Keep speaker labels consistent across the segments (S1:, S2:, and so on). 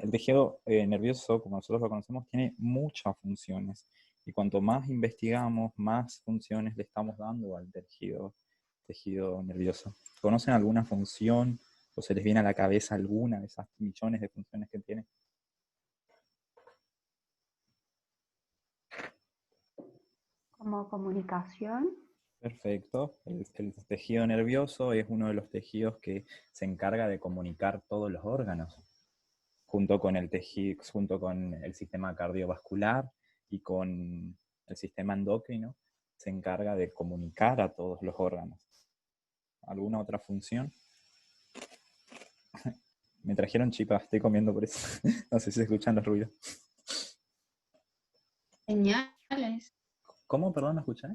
S1: El tejido nervioso, como nosotros lo conocemos, tiene muchas funciones. Y cuanto más investigamos, más funciones le estamos dando al tejido nervioso. ¿Conocen alguna función o se les viene a la cabeza alguna de esas millones de funciones que tiene?
S2: Como comunicación.
S1: Perfecto. El tejido nervioso es uno de los tejidos que se encarga de comunicar todos los órganos, junto con el sistema cardiovascular y con el sistema endocrino, se encarga de comunicar a todos los órganos. ¿Alguna otra función? Me trajeron chipas, estoy comiendo por eso. No sé si se escuchan los ruidos.
S2: Señales.
S1: ¿Cómo? Perdón, ¿no escuché?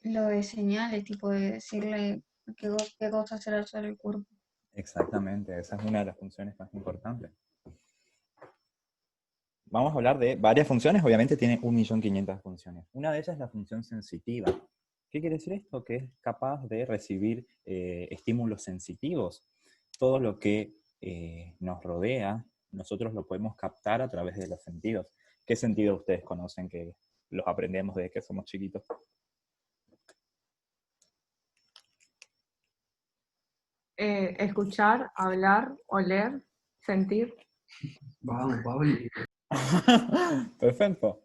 S2: Lo de señales, tipo de decirle qué cosa hacer el cuerpo.
S1: Exactamente, esa es una de las funciones más importantes. Vamos a hablar de varias funciones, obviamente tiene 1.500.000 funciones. Una de ellas es la función sensitiva. ¿Qué quiere decir esto? Que es capaz de recibir estímulos sensitivos. Todo lo que nos rodea, nosotros lo podemos captar a través de los sentidos. ¿Qué sentidos ustedes conocen que los aprendemos desde que somos chiquitos?
S3: Escuchar, hablar, oler, sentir.
S4: Vamos, Pablo.
S1: Perfecto.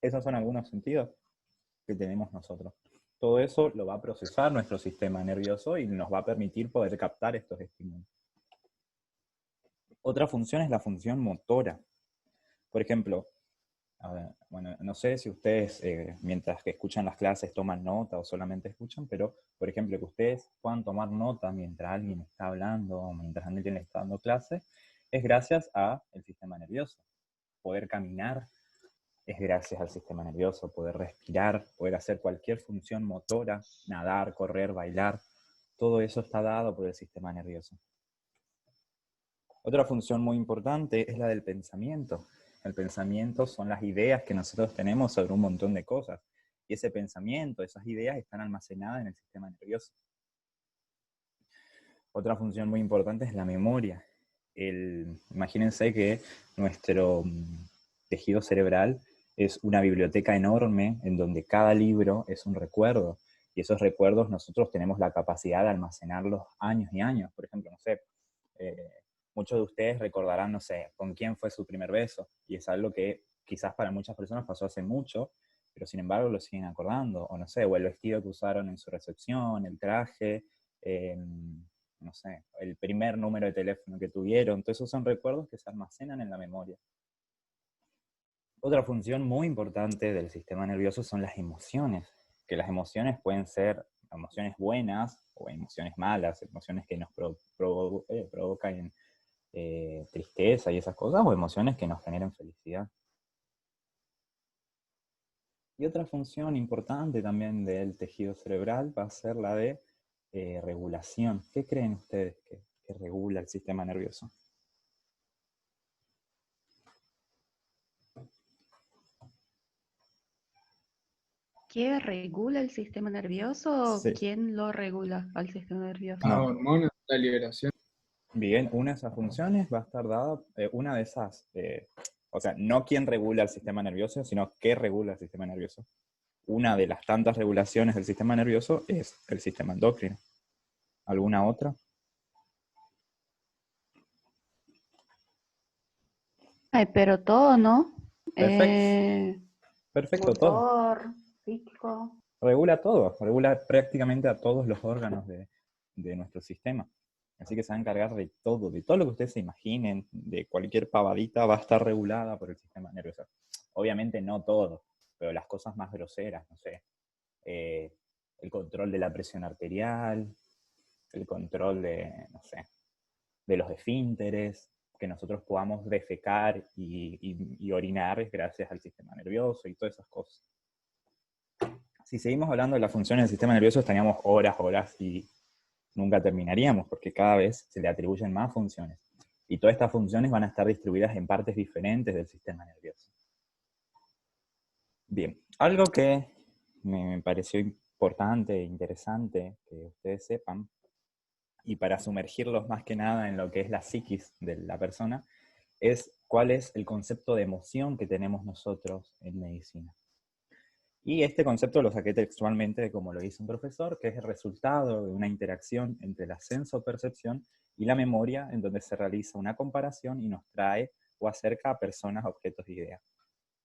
S1: Esos son algunos sentidos que tenemos nosotros. Todo eso lo va a procesar nuestro sistema nervioso y nos va a permitir poder captar estos estímulos. Otra función es la función motora. Por ejemplo, bueno, no sé si ustedes mientras que escuchan las clases toman nota o solamente escuchan, pero por ejemplo que ustedes puedan tomar nota mientras alguien está hablando o mientras alguien le está dando clase, es gracias al sistema nervioso. Poder caminar es gracias al sistema nervioso, poder respirar, poder hacer cualquier función motora, nadar, correr, bailar, todo eso está dado por el sistema nervioso. Otra función muy importante es la del pensamiento. El pensamiento son las ideas que nosotros tenemos sobre un montón de cosas. Y ese pensamiento, esas ideas están almacenadas en el sistema nervioso. Otra función muy importante es la memoria. Imagínense que nuestro tejido cerebral es una biblioteca enorme en donde cada libro es un recuerdo. Y esos recuerdos nosotros tenemos la capacidad de almacenarlos años y años. Por ejemplo, no sé, muchos de ustedes recordarán, no sé, con quién fue su primer beso. Y es algo que quizás para muchas personas pasó hace mucho, pero sin embargo lo siguen acordando. O no sé, o el vestido que usaron en su recepción, el traje, no sé, el primer número de teléfono que tuvieron. Entonces esos son recuerdos que se almacenan en la memoria. Otra función muy importante del sistema nervioso son las emociones. Que las emociones pueden ser emociones buenas o emociones malas, emociones que nos provocan tristeza y esas cosas, o emociones que nos generen felicidad. Y otra función importante también del tejido cerebral va a ser la de regulación. ¿Qué creen ustedes que regula el sistema nervioso?
S2: ¿Qué regula el sistema nervioso?
S1: Sí.
S2: ¿Quién lo regula al sistema nervioso?
S4: La
S1: No.
S4: hormona, la liberación.
S1: Bien, una de esas funciones va a estar dada, una de esas, o sea, no quién regula el sistema nervioso, sino qué regula el sistema nervioso. Una de las tantas regulaciones del sistema nervioso es el sistema endocrino. ¿Alguna otra?
S2: Ay, pero todo, ¿no?
S1: Perfecto. Perfecto, todo.
S2: Motor, psíquico.
S1: Regula todo, regula prácticamente a todos los órganos de nuestro sistema. Así que se va a encargar de todo lo que ustedes se imaginen, de cualquier pavadita va a estar regulada por el sistema nervioso. Obviamente no todo, pero las cosas más groseras, no sé, el control de la presión arterial, el control de, no sé, de los esfínteres, que nosotros podamos defecar y orinar es gracias al sistema nervioso y todas esas cosas. Si seguimos hablando de las funciones del sistema nervioso, estaríamos horas y nunca terminaríamos, porque cada vez se le atribuyen más funciones. Y todas estas funciones van a estar distribuidas en partes diferentes del sistema nervioso. Bien, algo que me pareció importante e interesante que ustedes sepan, y para sumergirlos más que nada en lo que es la psiquis de la persona, es cuál es el concepto de emoción que tenemos nosotros en medicina. Y este concepto lo saqué textualmente, como lo dice un profesor, que es el resultado de una interacción entre la sensopercepción y la memoria, en donde se realiza una comparación y nos trae o acerca a personas, objetos e ideas.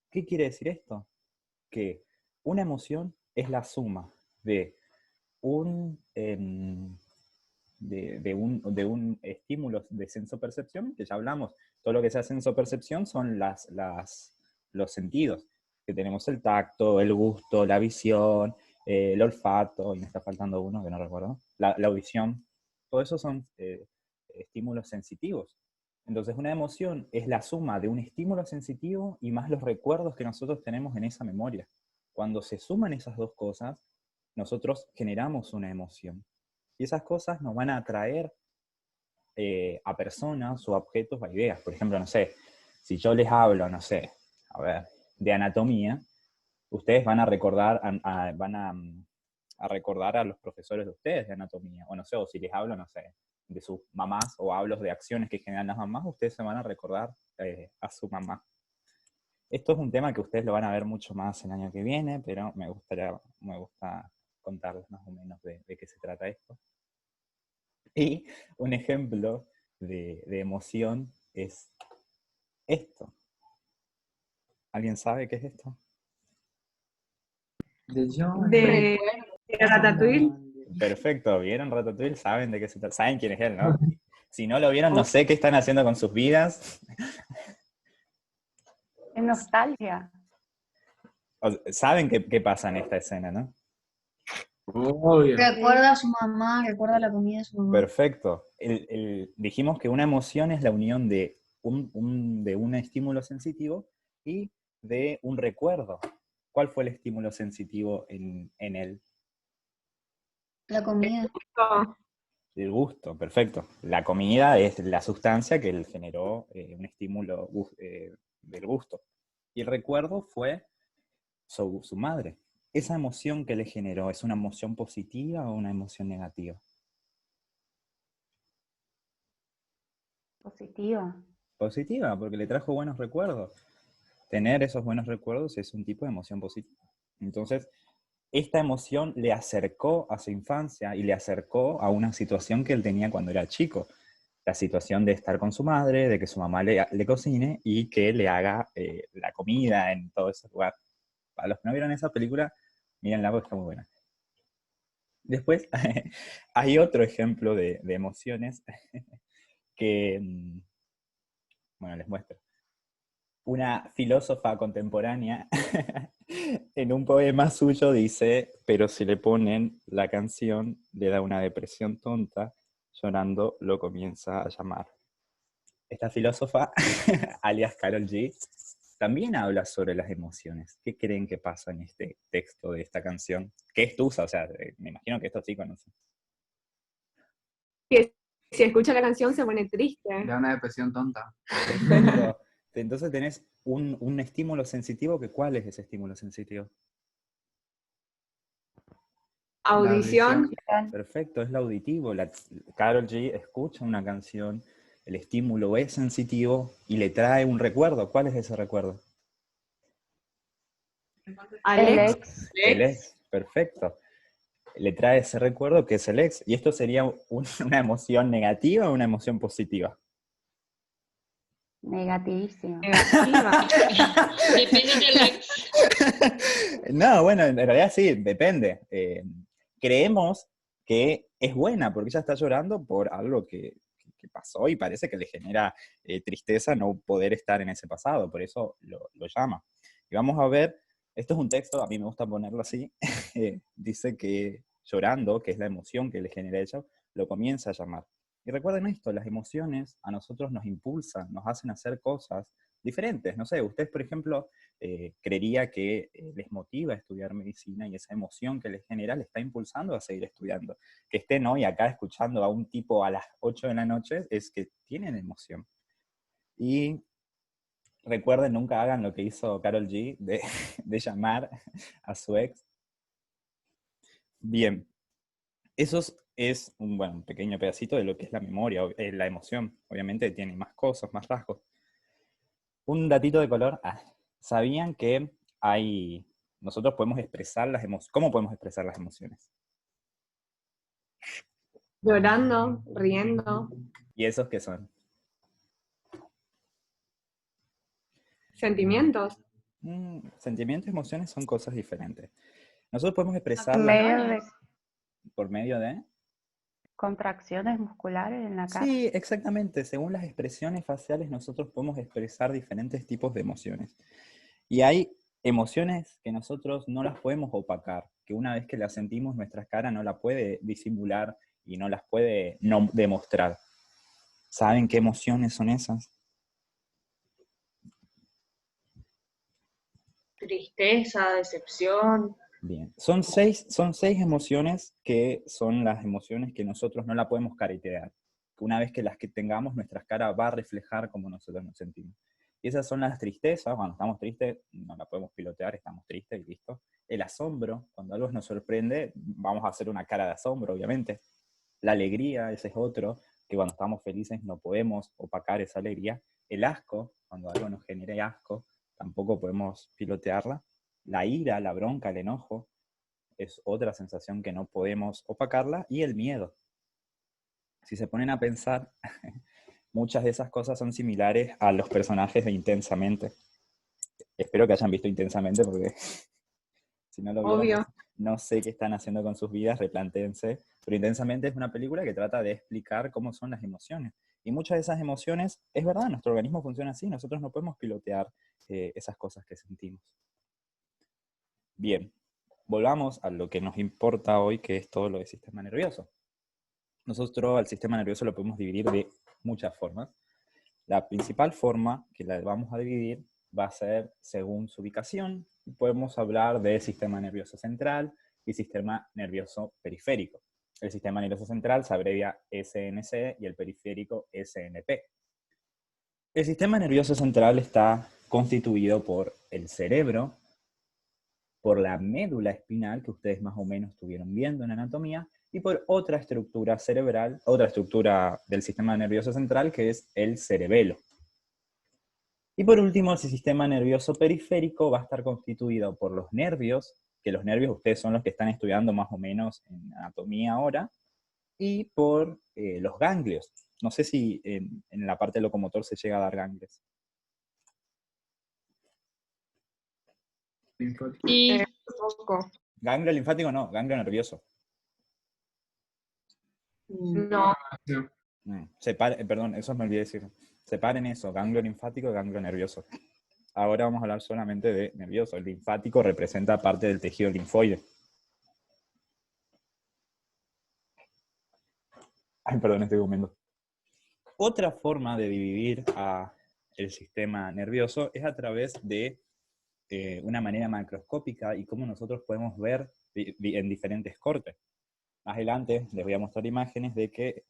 S1: ¿Qué quiere decir esto? Que una emoción es la suma de un estímulo de sensopercepción, que ya hablamos, todo lo que sea sensopercepción son los sentidos, que tenemos el tacto, el gusto, la visión, el olfato, y me está faltando uno que no recuerdo, la audición, todo eso son estímulos sensitivos. Entonces una emoción es la suma de un estímulo sensitivo y más los recuerdos que nosotros tenemos en esa memoria. Cuando se suman esas dos cosas, nosotros generamos una emoción. Y esas cosas nos van a atraer a personas o a objetos o a ideas. Por ejemplo, no sé, si yo les hablo, no sé, a ver, de anatomía, ustedes van a recordar, a recordar a los profesores de ustedes de anatomía. O no sé, o si les hablo, no sé, de sus mamás o hablo de acciones que generan las mamás, ustedes se van a recordar a su mamá. Esto es un tema que ustedes lo van a ver mucho más el año que viene, pero me gusta contarles más o menos de qué se trata esto. Y un ejemplo de emoción es esto. ¿Alguien sabe qué es esto?
S3: De Ratatouille.
S1: Perfecto, ¿vieron Ratatouille? ¿Saben de qué se trata? ¿Saben quién es él, no? Si no lo vieron, no sé qué están haciendo con sus vidas.
S5: Es nostalgia.
S1: Saben qué pasa en esta escena, ¿no?
S4: Obvio.
S2: Recuerda a su mamá, recuerda la comida de su mamá.
S1: Perfecto. Dijimos que una emoción es la unión de de un estímulo sensitivo y de un recuerdo. ¿Cuál fue el estímulo sensitivo en él?
S2: La comida.
S1: El gusto, perfecto. La comida es la sustancia que él generó un estímulo del gusto. Y el recuerdo fue su madre. ¿Esa emoción que le generó es una emoción positiva o una emoción negativa?
S5: Positiva.
S1: Positiva, porque le trajo buenos recuerdos. Tener esos buenos recuerdos es un tipo de emoción positiva. Entonces, esta emoción le acercó a su infancia y le acercó a una situación que él tenía cuando era chico. La situación de estar con su madre, de que su mamá le cocine y que le haga la comida en todo ese lugar. Para los que no vieron esa película, mírenla porque está muy buena. Después, hay otro ejemplo de emociones que, bueno, les muestro. Una filósofa contemporánea en un poema suyo dice, pero si le ponen la canción, le da una depresión tonta, llorando lo comienza a llamar. Esta filósofa, alias Karol G, también habla sobre las emociones. ¿Qué creen que pasa en este texto de esta canción? ¿Qué es Tusa? O sea, me imagino que esto sí conocen.
S3: Que si escucha la canción se pone triste.
S4: Le da una depresión tonta.
S1: Perfecto. Entonces tenés un estímulo sensitivo, que ¿cuál es ese estímulo sensitivo?
S3: Audición.
S1: Perfecto, es lo auditivo. Karol G escucha una canción, el estímulo es sensitivo y le trae un recuerdo. ¿Cuál es ese recuerdo?
S5: El
S3: Alex.
S5: ex.
S1: El ex, perfecto. Le trae ese recuerdo que es el ex. ¿Y esto sería una emoción negativa o una emoción positiva?
S5: Negativísimo.
S3: Negativa.
S2: Depende del ex.
S1: No, bueno, en realidad sí, depende. Creemos que es buena porque ella está llorando por algo que pasó y parece que le genera tristeza no poder estar en ese pasado, por eso lo llama. Y vamos a ver, esto es un texto, a mí me gusta ponerlo así, dice que llorando, que es la emoción que le genera a ella, lo comienza a llamar. Y recuerden esto, las emociones a nosotros nos impulsan, nos hacen hacer cosas diferentes. No sé, ustedes, por ejemplo, creería que les motiva a estudiar medicina y esa emoción que les genera les está impulsando a seguir estudiando. Que estén hoy acá escuchando a un tipo a las 8 de la noche es que tienen emoción. Y recuerden, nunca hagan lo que hizo Karol G de llamar a su ex. Bien, eso es un pequeño pedacito de lo que es la memoria, la emoción. Obviamente tiene más cosas, más rasgos. Un datito de color. ¿Sabían que nosotros podemos expresar las emociones? ¿Cómo podemos expresar las emociones?
S3: Llorando, riendo,
S1: ¿Y esos qué son?
S3: sentimientos.
S1: Sentimientos y emociones son cosas diferentes. Nosotros podemos
S5: En
S1: expresarlas
S5: medio de
S1: por medio de...
S5: contracciones musculares en la cara.
S1: Sí, exactamente. Según las expresiones faciales, nosotros podemos expresar diferentes tipos de emociones. Y hay emociones que nosotros no las podemos opacar, que una vez que las sentimos, nuestra cara no la puede disimular y no las puede no demostrar. ¿Saben qué emociones son esas?
S6: Tristeza, decepción.
S1: Bien. Son seis emociones que son las emociones que nosotros no la podemos caretear. Una vez que las que tengamos, nuestra cara va a reflejar cómo nosotros nos sentimos. Y esas son las tristezas. Cuando estamos tristes, no la podemos pilotear, estamos tristes y listo. El asombro, cuando algo nos sorprende, vamos a hacer una cara de asombro, obviamente. La alegría, ese es otro, que cuando estamos felices no podemos opacar esa alegría. El asco, cuando algo nos genere asco, tampoco podemos pilotearla. La ira, la bronca, el enojo, es otra sensación que no podemos opacarla. Y el miedo. Si se ponen a pensar, muchas de esas cosas son similares a los personajes de Intensamente. Espero que hayan visto Intensamente, porque si no lo vieron,
S3: Obvio.
S1: no sé qué están haciendo con sus vidas, replantéense. Pero Intensamente es una película que trata de explicar cómo son las emociones. Y muchas de esas emociones, es verdad, nuestro organismo funciona así, nosotros no podemos pilotear esas cosas que sentimos. Bien, volvamos a lo que nos importa hoy, que es todo lo del sistema nervioso. Nosotros al sistema nervioso lo podemos dividir de muchas formas. La principal forma que la vamos a dividir va a ser según su ubicación. Podemos hablar de sistema nervioso central y sistema nervioso periférico. El sistema nervioso central se abrevia SNC y el periférico SNP. El sistema nervioso central está constituido por el cerebro, por la médula espinal, que ustedes más o menos estuvieron viendo en anatomía, y por otra estructura cerebral, otra estructura del sistema nervioso central, que es el cerebelo. Y por último, el sistema nervioso periférico va a estar constituido por los nervios, que los nervios ustedes son los que están estudiando más o menos en anatomía ahora, y por los ganglios. No sé si en la parte locomotor se llega a dar ganglios.
S6: Y
S3: Poco.
S1: Ganglio linfático no, ganglio nervioso.
S3: No.
S1: Perdón, eso me olvidé decir. Separen eso, ganglio linfático y ganglio nervioso. Ahora vamos a hablar solamente de nervioso. El linfático representa parte del tejido linfoide. Ay, perdón, estoy comiendo. Otra forma de dividir el sistema nervioso es a través de una manera macroscópica y cómo nosotros podemos ver en diferentes cortes. Más adelante les voy a mostrar imágenes de que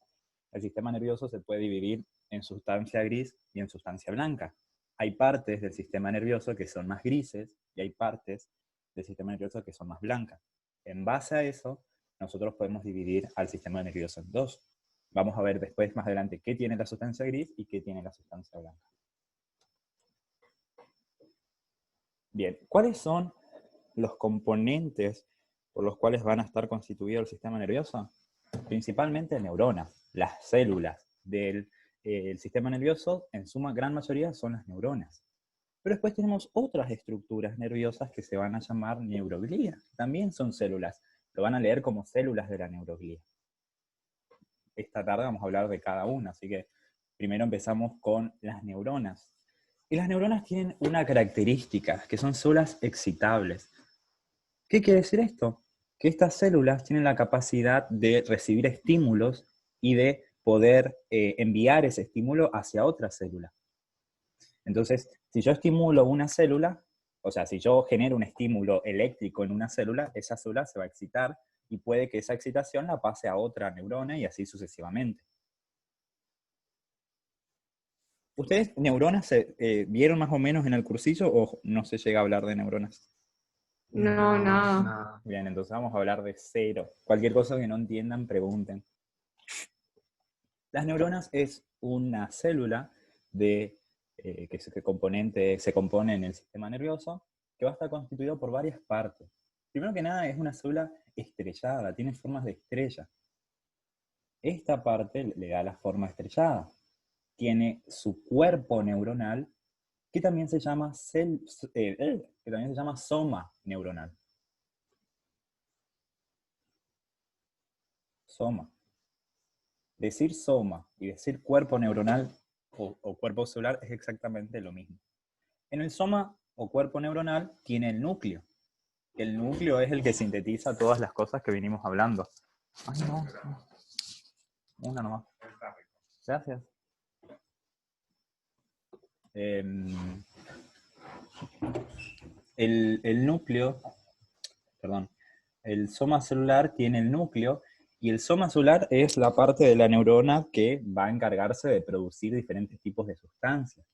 S1: el sistema nervioso se puede dividir en sustancia gris y en sustancia blanca. Hay partes del sistema nervioso que son más grises y hay partes del sistema nervioso que son más blancas. En base a eso, nosotros podemos dividir al sistema nervioso en dos. Vamos a ver después, más adelante, qué tiene la sustancia gris y qué tiene la sustancia blanca. Bien, ¿cuáles son los componentes por los cuales van a estar constituido el sistema nervioso? Principalmente neuronas, las células del sistema nervioso, en su gran mayoría son las neuronas. Pero después tenemos otras estructuras nerviosas que se van a llamar neuroglía. También son células, lo van a leer como células de la neuroglía. Esta tarde vamos a hablar de cada una, así que primero empezamos con las neuronas. Y las neuronas tienen una característica, que son células excitables. ¿Qué quiere decir esto? Que estas células tienen la capacidad de recibir estímulos y de poder enviar ese estímulo hacia otra célula. Entonces, si yo estimulo una célula, o sea, si yo genero un estímulo eléctrico en una célula, esa célula se va a excitar y puede que esa excitación la pase a otra neurona y así sucesivamente. ¿Ustedes neuronas vieron más o menos en el cursillo o no se llega a hablar de neuronas?
S3: No, nada.
S1: Bien, entonces vamos a hablar de cero. Cualquier cosa que no entiendan, pregunten. Las neuronas es una célula de se compone en el sistema nervioso, que va a estar constituido por varias partes. Primero que nada, es una célula estrellada, tiene formas de estrella. Esta parte le da la forma estrellada. Tiene su cuerpo neuronal, que también se llama soma neuronal. Soma. Decir soma y decir cuerpo neuronal o cuerpo celular es exactamente lo mismo. En el soma o cuerpo neuronal tiene el núcleo. El núcleo es el que sintetiza todas las cosas que vinimos hablando. Ay, no. Una nomás. Gracias. El núcleo, perdón, el soma celular tiene el núcleo, y el soma celular es la parte de la neurona que va a encargarse de producir diferentes tipos de sustancias.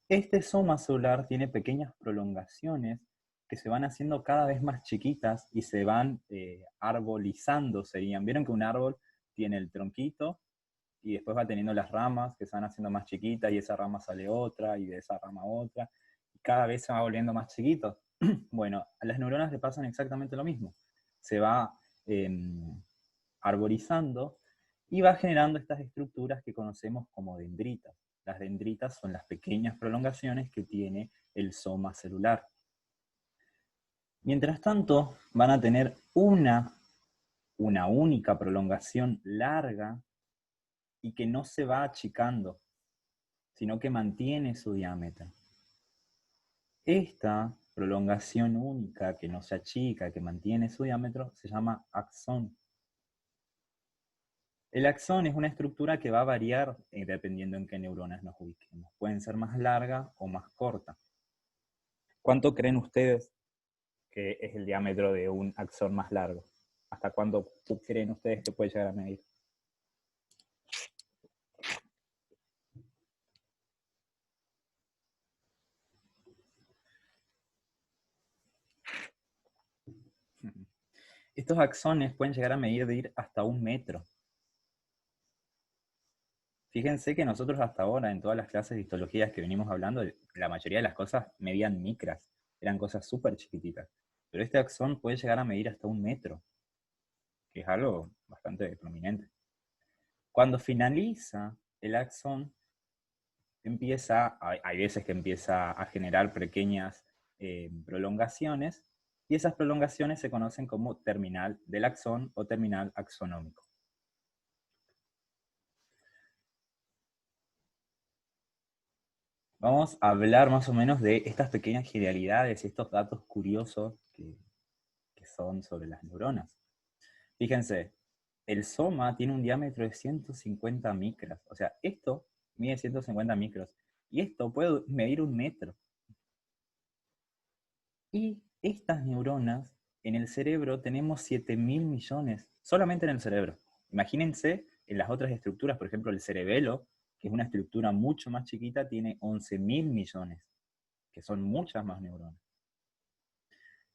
S1: Este soma celular tiene pequeñas prolongaciones que se van haciendo cada vez más chiquitas y se van arbolizando, serían. Vieron que un árbol tiene el tronquito y después va teniendo las ramas que se van haciendo más chiquitas, y esa rama sale otra, y de esa rama otra, y cada vez se va volviendo más chiquito. Bueno, a las neuronas le pasan exactamente lo mismo. Se va arborizando y va generando estas estructuras que conocemos como dendritas. Las dendritas son las pequeñas prolongaciones que tiene el soma celular. Mientras tanto, van a tener una única prolongación larga y que no se va achicando, sino que mantiene su diámetro. Esta prolongación única, que no se achica, que mantiene su diámetro, se llama axón. El axón es una estructura que va a variar dependiendo en qué neuronas nos ubiquemos. Pueden ser más larga o más corta. ¿Cuánto creen ustedes que es el diámetro de un axón más largo? ¿Hasta cuándo creen ustedes que puede llegar a medir? Estos axones pueden llegar a medir hasta 1 metro. Fíjense que nosotros hasta ahora, en todas las clases de histologías que venimos hablando, la mayoría de las cosas medían micras, eran cosas súper chiquititas. Pero este axón puede llegar a medir hasta 1 metro, que es algo bastante prominente. Cuando finaliza el axón, hay veces que empieza a generar pequeñas prolongaciones, y esas prolongaciones se conocen como terminal del axón o terminal axonómico. Vamos a hablar más o menos de estas pequeñas generalidades y estos datos curiosos que son sobre las neuronas. Fíjense, el soma tiene un diámetro de 150 micras. O sea, esto mide 150 micros. Y esto puede medir 1 metro. Y estas neuronas, en el cerebro tenemos 7.000 millones. Solamente en el cerebro. Imagínense en las otras estructuras, por ejemplo, el cerebelo, que es una estructura mucho más chiquita, tiene 11.000 millones, que son muchas más neuronas.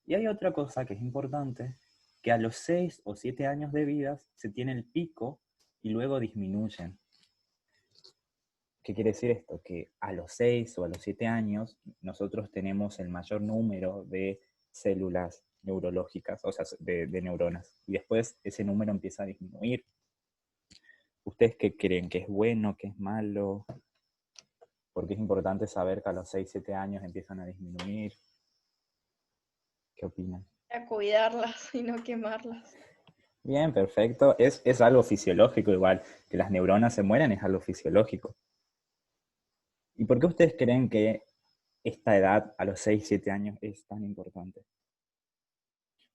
S1: Y hay otra cosa que es importante, que a los 6 o 7 años de vida se tiene el pico y luego disminuyen. ¿Qué quiere decir esto? Que a los 6 o a los 7 años nosotros tenemos el mayor número de células neurológicas, o sea, de neuronas, y después ese número empieza a disminuir. ¿Ustedes qué creen? ¿Que es bueno? ¿Que es malo? Porque es importante saber que a los 6, 7 años empiezan a disminuir. ¿Qué opinan?
S2: A cuidarlas y no quemarlas.
S1: Bien, perfecto. Es algo fisiológico igual. Que las neuronas se mueran es algo fisiológico. ¿Y por qué ustedes creen que esta edad, a los 6, 7 años, es tan importante?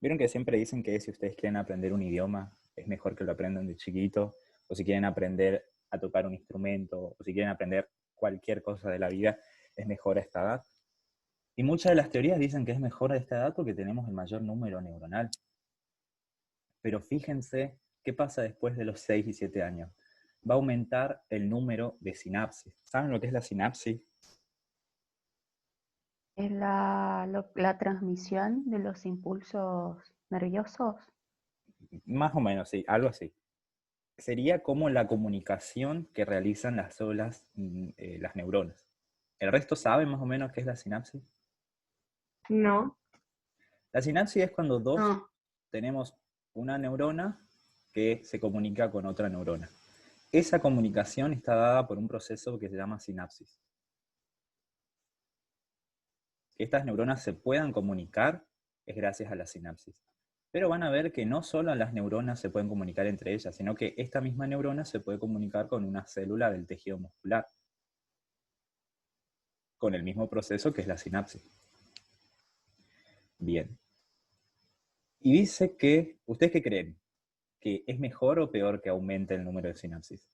S1: ¿Vieron que siempre dicen que si ustedes quieren aprender un idioma, es mejor que lo aprendan de chiquito? O si quieren aprender a tocar un instrumento, o si quieren aprender cualquier cosa de la vida, es mejor a esta edad. Y muchas de las teorías dicen que es mejor a esta edad porque tenemos el mayor número neuronal. Pero fíjense qué pasa después de los 6 y 7 años. Va a aumentar el número de sinapsis. ¿Saben lo que es la sinapsis?
S5: Es la transmisión de los impulsos nerviosos.
S1: Más o menos, sí, algo así. Sería como la comunicación que realizan las células, las neuronas. ¿El resto sabe más o menos qué es la sinapsis?
S3: No.
S1: La sinapsis es cuando
S2: No.
S1: tenemos una neurona que se comunica con otra neurona. Esa comunicación está dada por un proceso que se llama sinapsis. Que estas neuronas se puedan comunicar es gracias a la sinapsis. Pero van a ver que no solo las neuronas se pueden comunicar entre ellas, sino que esta misma neurona se puede comunicar con una célula del tejido muscular, con el mismo proceso que es la sinapsis. Bien. Y dice que, ¿ustedes qué creen? ¿Que es mejor o peor que aumente el número de sinapsis?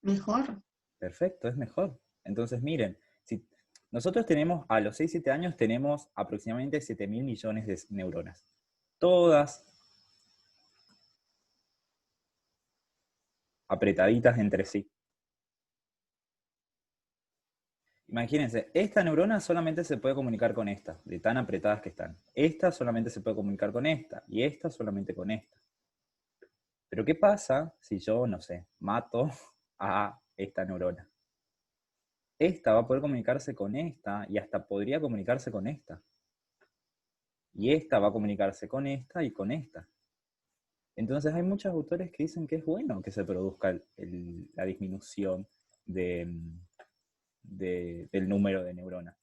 S2: Mejor.
S1: Perfecto, es mejor. Entonces, miren, si nosotros tenemos, a los 6-7 años, tenemos aproximadamente 7.000 millones de neuronas. Todas apretaditas entre sí. Imagínense, esta neurona solamente se puede comunicar con esta, de tan apretadas que están. Esta solamente se puede comunicar con esta, y esta solamente con esta. Pero ¿qué pasa si yo, no sé, mato a esta neurona? Esta va a poder comunicarse con esta, y hasta podría comunicarse con esta. Y esta va a comunicarse con esta y con esta. Entonces hay muchos autores que dicen que es bueno que se produzca la disminución del número de neuronas.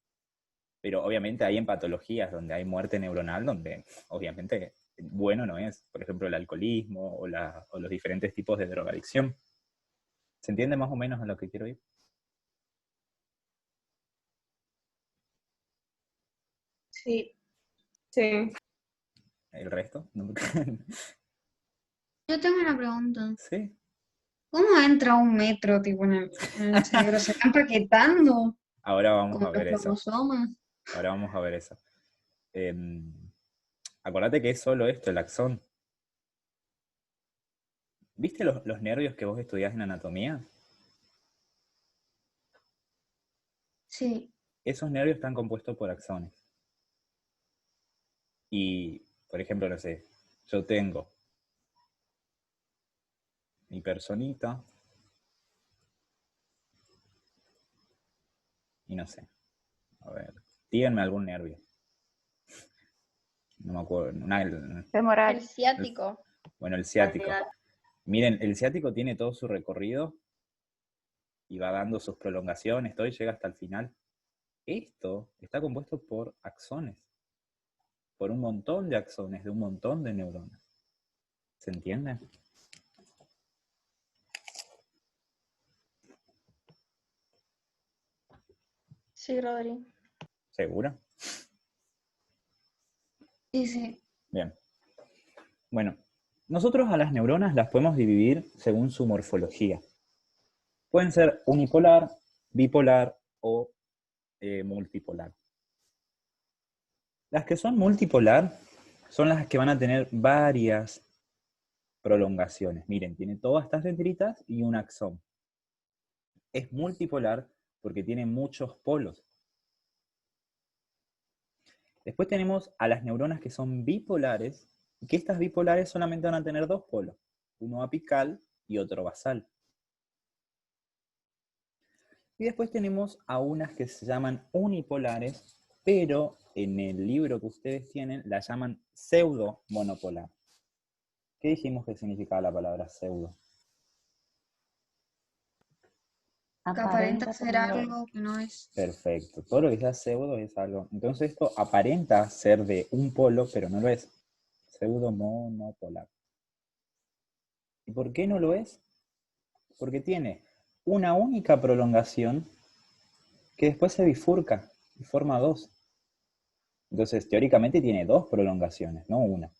S1: Pero obviamente hay en patologías donde hay muerte neuronal, donde obviamente bueno no es. Por ejemplo, el alcoholismo o los diferentes tipos de drogadicción. ¿Se entiende más o menos a lo que quiero ir?
S6: Sí.
S3: Sí.
S1: ¿El resto?
S2: Yo tengo una pregunta.
S1: Sí.
S2: ¿Cómo entra un metro tipo en el cerebro? ¿Se está empaquetando
S1: Ahora vamos
S2: como
S1: a
S2: los
S1: ver eso.
S2: cromosomas?
S1: Ahora vamos a ver eso. Acordate que es solo esto, el axón. ¿Viste los nervios que vos estudiás en anatomía?
S2: Sí.
S1: Esos nervios están compuestos por axones. Y, por ejemplo, no sé, yo tengo mi personita y no sé, a ver, díganme algún nervio. No me acuerdo.
S5: Femoral.
S7: El ciático.
S1: Bueno, el ciático. Miren, el ciático tiene todo su recorrido y va dando sus prolongaciones, todo y llega hasta el final. Esto está compuesto por axones, por un montón de axones, de un montón de neuronas. ¿Se entiende?
S7: Sí, Rodri.
S1: ¿Segura?
S2: Sí, sí.
S1: Bien. Bueno, nosotros a las neuronas las podemos dividir según su morfología. Pueden ser unipolar, bipolar o multipolar. Las que son multipolar son las que van a tener varias prolongaciones. Miren, tiene todas estas dendritas y un axón. Es multipolar porque tiene muchos polos. Después tenemos a las neuronas que son bipolares, y que estas bipolares solamente van a tener dos polos, uno apical y otro basal. Y después tenemos a unas que se llaman unipolares, pero en el libro que ustedes tienen la llaman pseudo-monopolar. ¿Qué dijimos que significaba la palabra pseudo?
S2: Que aparenta ser algo que no es.
S1: Perfecto. Todo lo que sea pseudo es algo. Entonces esto aparenta ser de un polo, pero no lo es. Pseudo-monopolar. ¿Y por qué no lo es? Porque tiene una única prolongación que después se bifurca y forma dos. Entonces, teóricamente tiene dos prolongaciones, no una.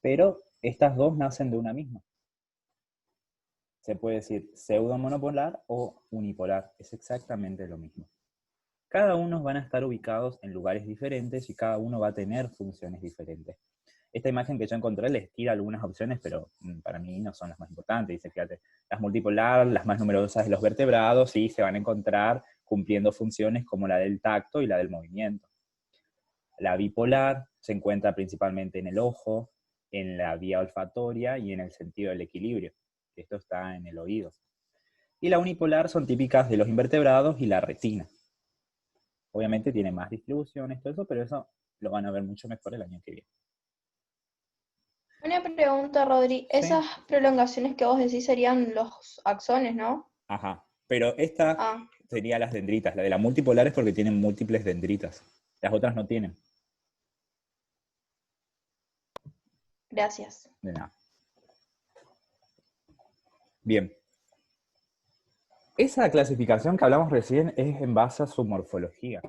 S1: Pero estas dos nacen de una misma. Se puede decir pseudo-monopolar o unipolar. Es exactamente lo mismo. Cada uno van a estar ubicados en lugares diferentes y cada uno va a tener funciones diferentes. Esta imagen que yo encontré les tira algunas opciones, pero para mí no son las más importantes. Dice, fíjate, las multipolar, las más numerosas de los vertebrados, sí, se van a encontrar cumpliendo funciones como la del tacto y la del movimiento. La bipolar se encuentra principalmente en el ojo, en la vía olfatoria y en el sentido del equilibrio. Esto está en el oído. Y la unipolar son típicas de los invertebrados y la retina. Obviamente tiene más distribuciones, todo eso, pero eso lo van a ver mucho mejor el año que viene.
S7: Una pregunta, Rodri.
S1: Sí.
S7: Esas prolongaciones que vos decís serían los axones, ¿no?
S1: Ajá. Pero esta
S7: Ah,
S1: sería las dendritas. La de la multipolar es porque tienen múltiples dendritas. Las otras no tienen.
S7: gracias.
S1: De nada. Bien. Esa clasificación que hablamos recién es en base a su morfología,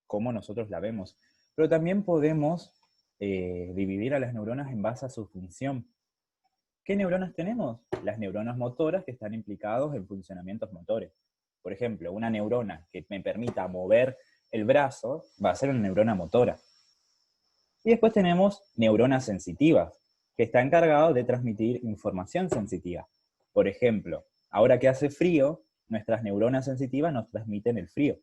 S1: cómo nosotros la vemos. Pero también podemos dividir a las neuronas en base a su función. ¿Qué neuronas tenemos? Las neuronas motoras que están implicados en funcionamientos motores. Por ejemplo, una neurona que me permita mover el brazo va a ser una neurona motora. Y después tenemos neuronas sensitivas, que está encargado de transmitir información sensitiva. Por ejemplo, ahora que hace frío, nuestras neuronas sensitivas nos transmiten el frío.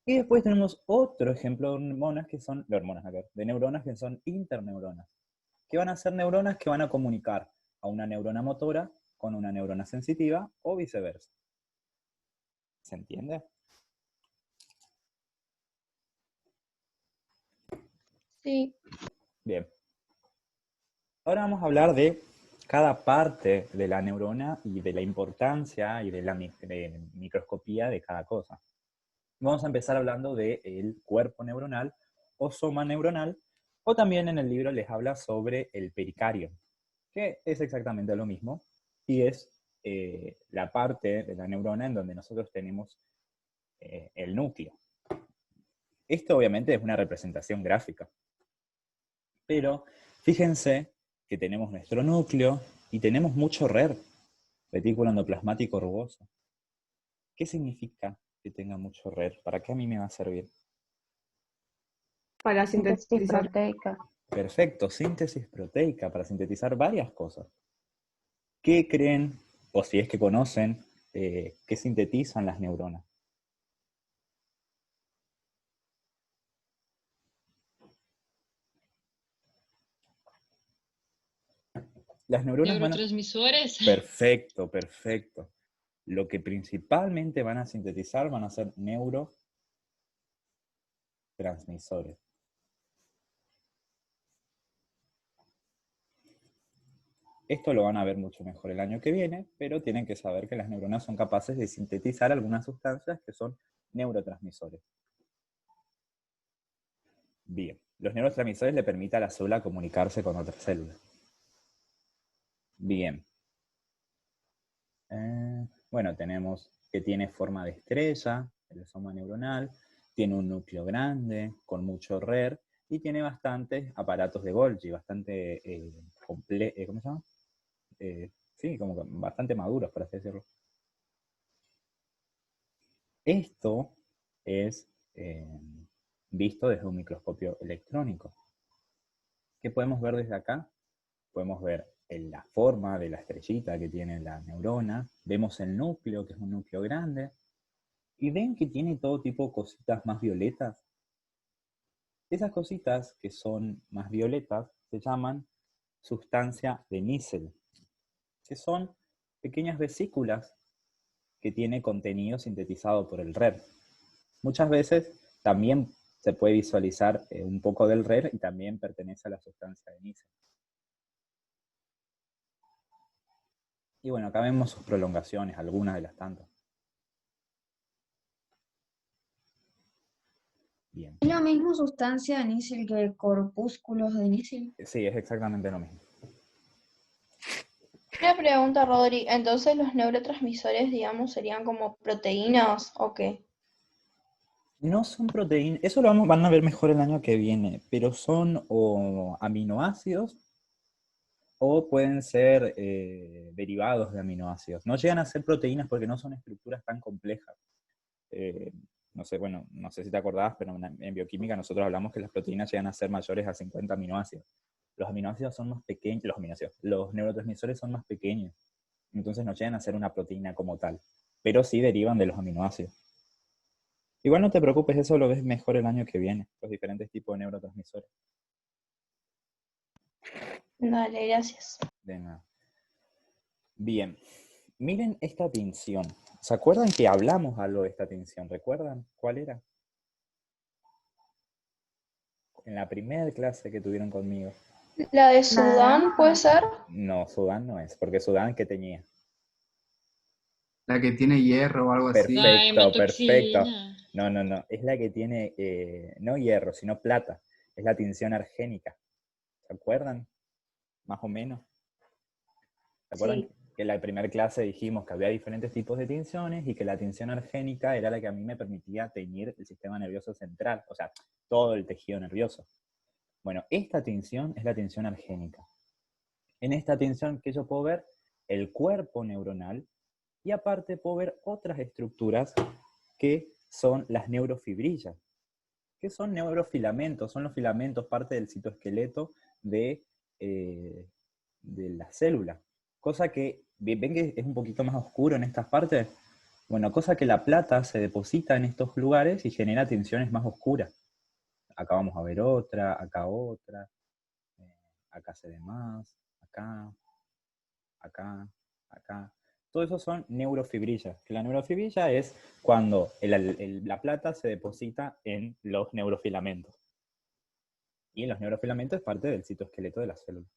S1: Y después tenemos otro ejemplo de hormonas que son, de neuronas que son interneuronas, que van a ser neuronas que van a comunicar a una neurona motora con una neurona sensitiva o viceversa. ¿Se entiende?
S7: Sí.
S1: Bien. Ahora vamos a hablar de cada parte de la neurona y de la importancia y de la microscopía de cada cosa. Vamos a empezar hablando del cuerpo neuronal o soma neuronal, o también en el libro les habla sobre el pericardio, que es exactamente lo mismo, y es la parte de la neurona en donde nosotros tenemos el núcleo. Esto obviamente es una representación gráfica, pero fíjense que tenemos nuestro núcleo y tenemos mucho RER, retículo endoplasmático rugoso. ¿Qué significa que tenga mucho RER? ¿Para qué a mí me va a servir?
S3: Para
S5: Síntesis
S3: sintetizar.
S5: proteica.
S1: Perfecto, síntesis proteica para sintetizar varias cosas. ¿Qué creen, o si es que conocen, qué sintetizan las neuronas? Las neuronas van a...
S8: Neurotransmisores.
S1: Perfecto, perfecto. Lo que principalmente van a sintetizar van a ser neurotransmisores. Esto lo van a ver mucho mejor el año que viene, pero tienen que saber que las neuronas son capaces de sintetizar algunas sustancias que son neurotransmisores. Bien, los neurotransmisores le permiten a la célula comunicarse con otras células. Bien. Bueno, tenemos que tiene forma de estrella, el soma neuronal, tiene un núcleo grande, con mucho RER, y tiene bastantes aparatos de Golgi, bastante ¿cómo se llama? Sí, como que bastante maduros, por así decirlo. Esto es visto desde un microscopio electrónico. ¿Qué podemos ver desde acá? Podemos ver la forma de la estrellita que tiene la neurona, vemos el núcleo, que es un núcleo grande, y ven que tiene todo tipo de cositas más violetas. Esas cositas que son más violetas se llaman sustancia de Nissl, que son pequeñas vesículas que tiene contenido sintetizado por el RER. Muchas veces también se puede visualizar un poco del RER y también pertenece a la sustancia de Nissl. Y bueno, acá vemos sus prolongaciones, algunas de las tantas. Bien.
S2: ¿Es la misma sustancia de Nissl que corpúsculos de Nissl?
S1: Sí, es exactamente lo mismo.
S7: Una pregunta, Rodri. Entonces, ¿los neurotransmisores, digamos, serían como proteínas o qué?
S1: No son proteínas, eso lo van a ver mejor el año que viene, pero son o aminoácidos o pueden ser derivados de aminoácidos. No llegan a ser proteínas porque no son estructuras tan complejas. No sé, bueno, no sé si te acordabas, pero en bioquímica nosotros hablamos que las proteínas llegan a ser mayores a 50 aminoácidos. Los aminoácidos son más pequeños, los neurotransmisores son más pequeños, entonces no llegan a ser una proteína como tal, pero sí derivan de los aminoácidos. Igual no te preocupes, eso lo ves mejor el año que viene, los diferentes tipos de neurotransmisores.
S7: Dale, gracias.
S1: De nada. Bien. Miren esta tinción. ¿Se acuerdan que hablamos algo de esta tinción? ¿Recuerdan cuál era? En la primera clase que tuvieron conmigo.
S7: ¿La de Sudán puede ser?
S1: No, Sudán no es, porque Sudán, ¿qué tenía?
S4: La que tiene hierro o algo así.
S1: Perfecto, perfecto.
S8: Daimatoxina.
S1: No. Es la que tiene, no hierro, sino plata. Es la tinción argénica. ¿Se acuerdan? Más o menos. ¿Se acuerdan
S6: Sí.
S1: que en la primera clase dijimos que había diferentes tipos de tinciones y que la tinción argénica era la que a mí me permitía teñir el sistema nervioso central, o sea, todo el tejido nervioso? Bueno, esta tinción es la tinción argénica. En esta tinción que yo puedo ver el cuerpo neuronal y aparte puedo ver otras estructuras que son las neurofibrillas. ¿Qué son neurofilamentos? Son los filamentos, parte del citoesqueleto de la célula. Cosa que, ¿ven que es un poquito más oscuro en estas partes? Bueno, cosa que la plata se deposita en estos lugares y genera tensiones más oscuras. Acá vamos a ver otra, acá se ve más, acá. Todo eso son neurofibrillas. Que la neurofibrilla es cuando la plata se deposita en los neurofilamentos. Y los neurofilamentos es parte del citoesqueleto de la célula.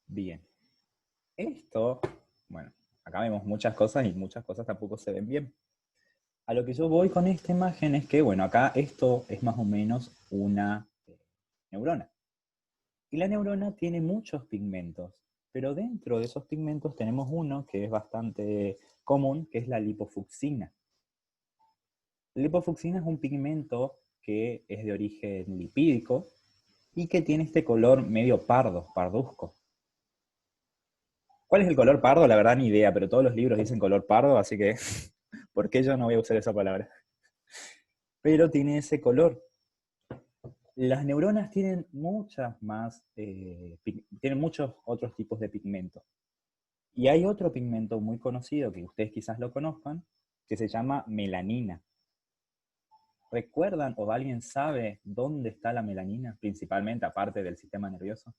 S1: Bien. Esto, bueno, acá vemos muchas cosas y muchas cosas tampoco se ven bien. A lo que yo voy con esta imagen es que, bueno, acá esto es más o menos una neurona. Y la neurona tiene muchos pigmentos, pero dentro de esos pigmentos tenemos uno que es bastante común, que es la lipofucsina. La lipofucsina es un pigmento que es de origen lipídico y que tiene este color medio pardo, parduzco. ¿Cuál es el color pardo? La verdad ni idea, pero todos los libros dicen color pardo, así que ¿por qué yo no voy a usar esa palabra? Pero tiene ese color. Las neuronas tienen tienen muchos otros tipos de pigmentos. Y hay otro pigmento muy conocido, que ustedes quizás lo conozcan, que se llama melanina. ¿Recuerdan o alguien sabe dónde está la melanina, principalmente aparte del sistema nervioso?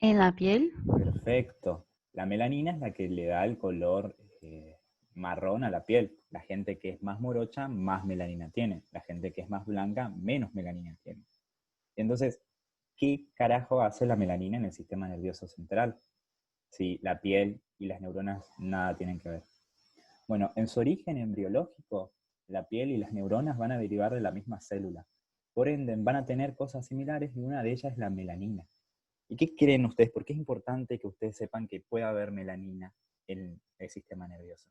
S5: ¿En la piel?
S1: Perfecto. La melanina es la que le da el color marrón a la piel. La gente que es más morocha, más melanina tiene. La gente que es más blanca, menos melanina tiene. Entonces, ¿qué carajo hace la melanina en el sistema nervioso central? Si la piel y las neuronas nada tienen que ver. Bueno, en su origen embriológico, la piel y las neuronas van a derivar de la misma célula. Por ende, van a tener cosas similares y una de ellas es la melanina. ¿Y qué creen ustedes? ¿Por qué es importante que ustedes sepan que puede haber melanina en el sistema nervioso?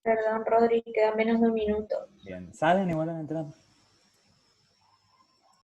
S6: Perdón, Rodri, queda menos de un minuto.
S1: Bien, ¿salen y vuelven a entrar?